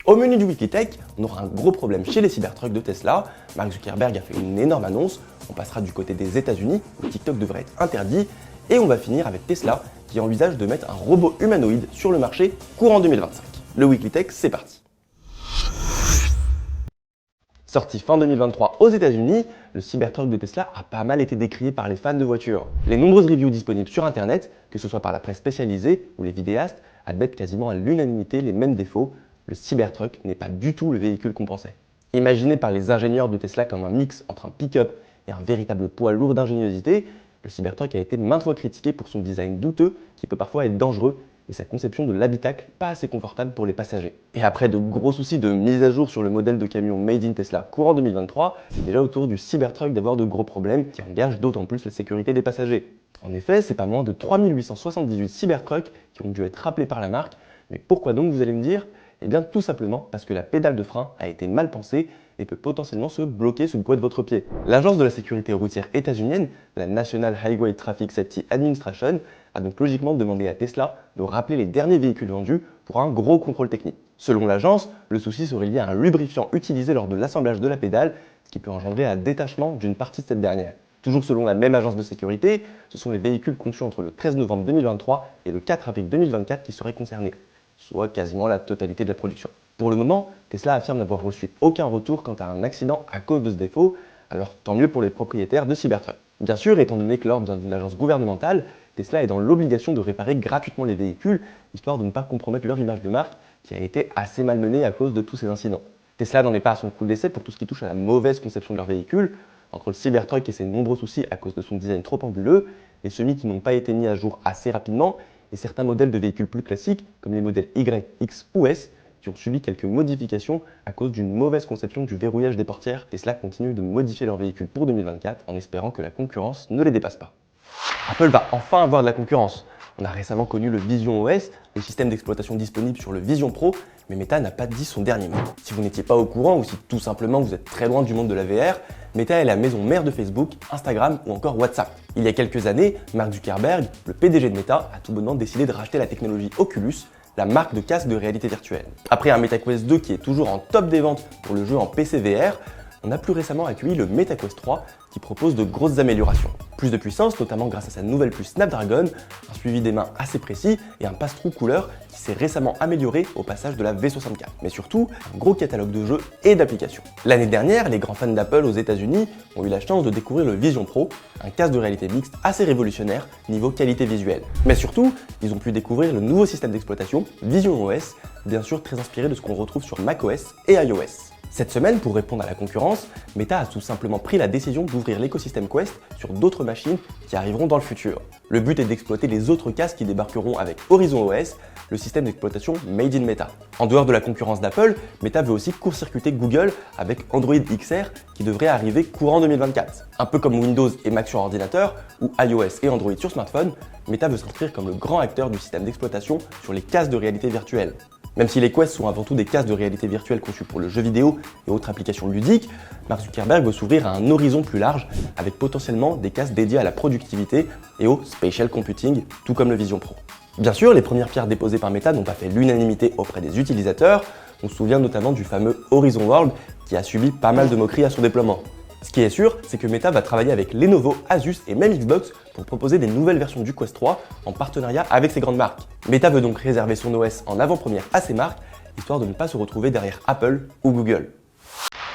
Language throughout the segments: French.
Au menu du Weekly Tech, on aura un gros problème chez les Cybertrucks de Tesla. Mark Zuckerberg a fait une énorme annonce. On passera du côté des États-Unis où TikTok devrait être interdit. Et on va finir avec Tesla qui envisage de mettre un robot humanoïde sur le marché courant 2025. Le Weekly Tech, c'est parti. Sorti fin 2023 aux États-Unis, le Cybertruck de Tesla a pas mal été décrié par les fans de voitures. Les nombreuses reviews disponibles sur internet, que ce soit par la presse spécialisée ou les vidéastes, admettent quasiment à l'unanimité les mêmes défauts. Le Cybertruck n'est pas du tout le véhicule qu'on pensait. Imaginé par les ingénieurs de Tesla comme un mix entre un pick-up et un véritable poids lourd d'ingéniosité, le Cybertruck a été maintes fois critiqué pour son design douteux qui peut parfois être dangereux et sa conception de l'habitacle pas assez confortable pour les passagers. Et après de gros soucis de mise à jour sur le modèle de camion Made in Tesla courant 2023, c'est déjà au tour du Cybertruck d'avoir de gros problèmes qui engagent d'autant plus la sécurité des passagers. En effet, c'est pas moins de 3878 Cybertrucks qui ont dû être rappelés par la marque, mais pourquoi donc vous allez me dire? Eh bien tout simplement parce que la pédale de frein a été mal pensée et peut potentiellement se bloquer sous le poids de votre pied. L'agence de la sécurité routière états-unienne, la National Highway Traffic Safety Administration, a donc logiquement demandé à Tesla de rappeler les derniers véhicules vendus pour un gros contrôle technique. Selon l'agence, le souci serait lié à un lubrifiant utilisé lors de l'assemblage de la pédale, ce qui peut engendrer un détachement d'une partie de cette dernière. Toujours selon la même agence de sécurité, ce sont les véhicules conçus entre le 13 novembre 2023 et le 4 avril 2024 qui seraient concernés, soit quasiment la totalité de la production. Pour le moment, Tesla affirme n'avoir reçu aucun retour quant à un accident à cause de ce défaut, alors tant mieux pour les propriétaires de Cybertruck. Bien sûr, étant donné que l'ordre vient d'une agence gouvernementale, Tesla est dans l'obligation de réparer gratuitement les véhicules, histoire de ne pas compromettre leur image de marque, qui a été assez malmenée à cause de tous ces incidents. Tesla n'en est pas à son coup d'essai pour tout ce qui touche à la mauvaise conception de leur véhicule. Entre le Cybertruck et ses nombreux soucis à cause de son design trop anguleux, les semis qui n'ont pas été mis à jour assez rapidement, et certains modèles de véhicules plus classiques, comme les modèles Y, X ou S, qui ont subi quelques modifications à cause d'une mauvaise conception du verrouillage des portières. Tesla continue de modifier leurs véhicules pour 2024 en espérant que la concurrence ne les dépasse pas. Apple va enfin avoir de la concurrence. On a récemment connu le Vision OS, le système d'exploitation disponible sur le Vision Pro, mais Meta n'a pas dit son dernier mot. Si vous n'étiez pas au courant ou si tout simplement vous êtes très loin du monde de la VR, Meta est la maison mère de Facebook, Instagram ou encore WhatsApp. Il y a quelques années, Mark Zuckerberg, le PDG de Meta, a tout bonnement décidé de racheter la technologie Oculus, la marque de casque de réalité virtuelle. Après un MetaQuest 2 qui est toujours en top des ventes pour le jeu en PC VR, on a plus récemment accueilli le MetaQuest 3 qui propose de grosses améliorations. Plus de puissance, notamment grâce à sa nouvelle puce Snapdragon, un suivi des mains assez précis et un passe-trou couleur qui s'est récemment amélioré au passage de la V64. Mais surtout, un gros catalogue de jeux et d'applications. L'année dernière, les grands fans d'Apple aux États-Unis ont eu la chance de découvrir le Vision Pro, un casque de réalité mixte assez révolutionnaire niveau qualité visuelle. Mais surtout, ils ont pu découvrir le nouveau système d'exploitation, Vision OS, bien sûr très inspiré de ce qu'on retrouve sur macOS et iOS. Cette semaine, pour répondre à la concurrence, Meta a tout simplement pris la décision d'ouvrir l'écosystème Quest sur d'autres machines qui arriveront dans le futur. Le but est d'exploiter les autres casques qui débarqueront avec Horizon OS, le système d'exploitation Made in Meta. En dehors de la concurrence d'Apple, Meta veut aussi court-circuiter Google avec Android XR qui devrait arriver courant 2024. Un peu comme Windows et Mac sur ordinateur ou iOS et Android sur smartphone, Meta veut s'inscrire comme le grand acteur du système d'exploitation sur les casques de réalité virtuelle. Même si les Quest sont avant tout des casques de réalité virtuelle conçus pour le jeu vidéo et autres applications ludiques, Mark Zuckerberg veut s'ouvrir à un horizon plus large avec potentiellement des casques dédiés à la productivité et au spatial computing, tout comme le Vision Pro. Bien sûr, les premières pierres déposées par Meta n'ont pas fait l'unanimité auprès des utilisateurs. On se souvient notamment du fameux Horizon World qui a subi pas mal de moqueries à son déploiement. Ce qui est sûr, c'est que Meta va travailler avec Lenovo, Asus et même Xbox pour proposer des nouvelles versions du Quest 3 en partenariat avec ces grandes marques. Meta veut donc réserver son OS en avant-première à ces marques, histoire de ne pas se retrouver derrière Apple ou Google.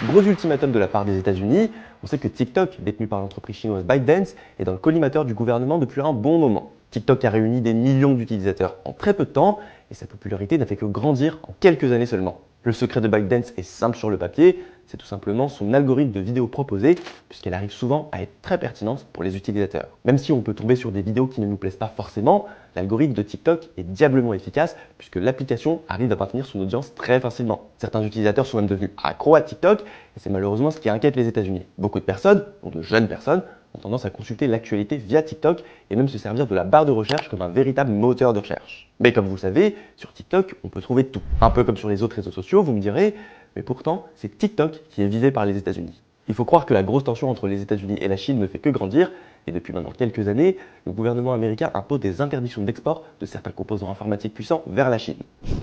Gros ultimatum de la part des États-Unis, on sait que TikTok, détenu par l'entreprise chinoise ByteDance, est dans le collimateur du gouvernement depuis un bon moment. TikTok a réuni des millions d'utilisateurs en très peu de temps et sa popularité n'a fait que grandir en quelques années seulement. Le secret de ByteDance est simple sur le papier, c'est tout simplement son algorithme de vidéo proposé, puisqu'elle arrive souvent à être très pertinente pour les utilisateurs. Même si on peut tomber sur des vidéos qui ne nous plaisent pas forcément, l'algorithme de TikTok est diablement efficace, puisque l'application arrive à maintenir son audience très facilement. Certains utilisateurs sont même devenus accros à TikTok, et c'est malheureusement ce qui inquiète les États-Unis. Beaucoup de personnes, dont de jeunes personnes, ont tendance à consulter l'actualité via TikTok et même se servir de la barre de recherche comme un véritable moteur de recherche. Mais comme vous le savez, sur TikTok, on peut trouver tout. Un peu comme sur les autres réseaux sociaux, vous me direz, mais pourtant, c'est TikTok qui est visé par les États-Unis. Il faut croire que la grosse tension entre les États-Unis et la Chine ne fait que grandir, et depuis maintenant quelques années, le gouvernement américain impose des interdictions d'export de certains composants informatiques puissants vers la Chine.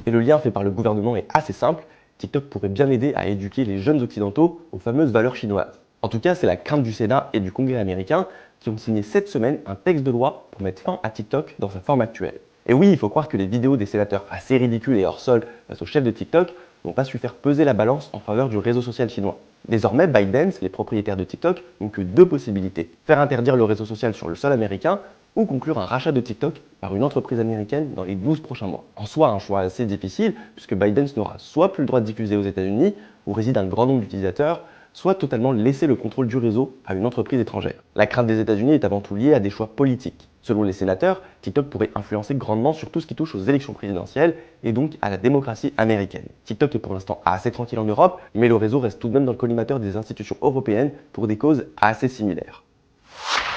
Et le lien fait par le gouvernement est assez simple, TikTok pourrait bien aider à éduquer les jeunes occidentaux aux fameuses valeurs chinoises. En tout cas, c'est la crainte du Sénat et du Congrès américain qui ont signé cette semaine un texte de loi pour mettre fin à TikTok dans sa forme actuelle. Et oui, il faut croire que les vidéos des sénateurs assez ridicules et hors sol face au chef de TikTok n'ont pas su faire peser la balance en faveur du réseau social chinois. Désormais, ByteDance, les propriétaires de TikTok, n'ont que deux possibilités. Faire interdire le réseau social sur le sol américain ou conclure un rachat de TikTok par une entreprise américaine dans les 12 prochains mois. En soi, un choix assez difficile, puisque ByteDance n'aura soit plus le droit de diffuser aux États-Unis, où réside un grand nombre d'utilisateurs, soit totalement laisser le contrôle du réseau à une entreprise étrangère. La crainte des États-Unis est avant tout liée à des choix politiques. Selon les sénateurs, TikTok pourrait influencer grandement sur tout ce qui touche aux élections présidentielles et donc à la démocratie américaine. TikTok est pour l'instant assez tranquille en Europe, mais le réseau reste tout de même dans le collimateur des institutions européennes pour des causes assez similaires.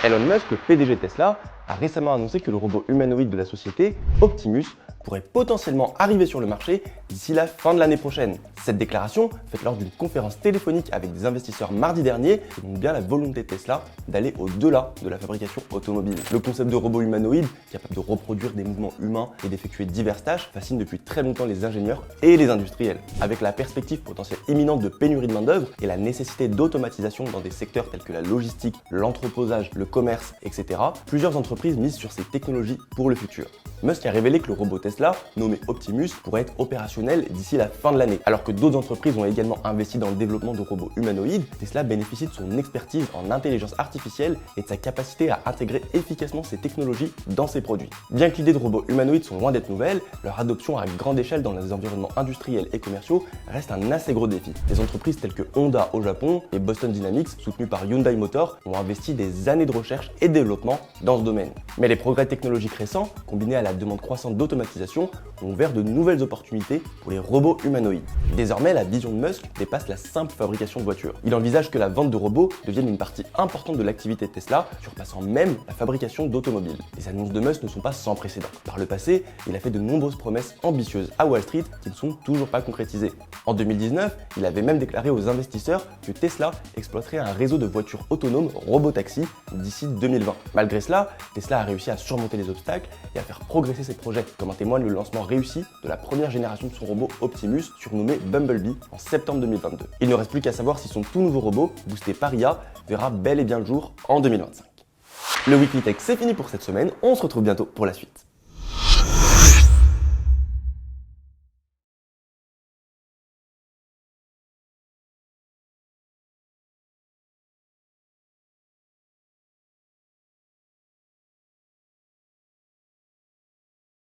Elon Musk, le PDG de Tesla, a récemment annoncé que le robot humanoïde de la société, Optimus, pourrait potentiellement arriver sur le marché d'ici la fin de l'année prochaine. Cette déclaration, faite lors d'une conférence téléphonique avec des investisseurs mardi dernier, montre bien la volonté de Tesla d'aller au-delà de la fabrication automobile. Le concept de robot humanoïde, capable de reproduire des mouvements humains et d'effectuer diverses tâches, fascine depuis très longtemps les ingénieurs et les industriels. Avec la perspective potentielle imminente de pénurie de main-d'œuvre et la nécessité d'automatisation dans des secteurs tels que la logistique, l'entreposage, le commerce, etc., plusieurs entreprises misent sur ces technologies pour le futur. Musk a révélé que le robot Tesla, nommé Optimus, pourrait être opérationnel d'ici la fin de l'année. Alors que d'autres entreprises ont également investi dans le développement de robots humanoïdes, Tesla bénéficie de son expertise en intelligence artificielle et de sa capacité à intégrer efficacement ces technologies dans ses produits. Bien que l'idée de robots humanoïdes sont loin d'être nouvelle, leur adoption à grande échelle dans les environnements industriels et commerciaux reste un assez gros défi. Des entreprises telles que Honda au Japon et Boston Dynamics, soutenues par Hyundai Motor, ont investi des années de recherche et de développement dans ce domaine. Mais les progrès technologiques récents, combinés à la demande croissante d'automatisation, ont ouvert de nouvelles opportunités pour les robots humanoïdes. Désormais, la vision de Musk dépasse la simple fabrication de voitures. Il envisage que la vente de robots devienne une partie importante de l'activité de Tesla, surpassant même la fabrication d'automobiles. Les annonces de Musk ne sont pas sans précédent. Par le passé, il a fait de nombreuses promesses ambitieuses à Wall Street qui ne sont toujours pas concrétisées. En 2019, il avait même déclaré aux investisseurs que Tesla exploiterait un réseau de voitures autonomes robotaxi d'ici 2020. Malgré cela, Tesla a réussi à surmonter les obstacles et à faire progresser ses projets, comme en témoigne le lancement réussi de la première génération de son robot Optimus, surnommé Bumblebee, en septembre 2022. Il ne reste plus qu'à savoir si son tout nouveau robot, boosté par IA, verra bel et bien le jour en 2025. Le Weekly Tech, c'est fini pour cette semaine, on se retrouve bientôt pour la suite.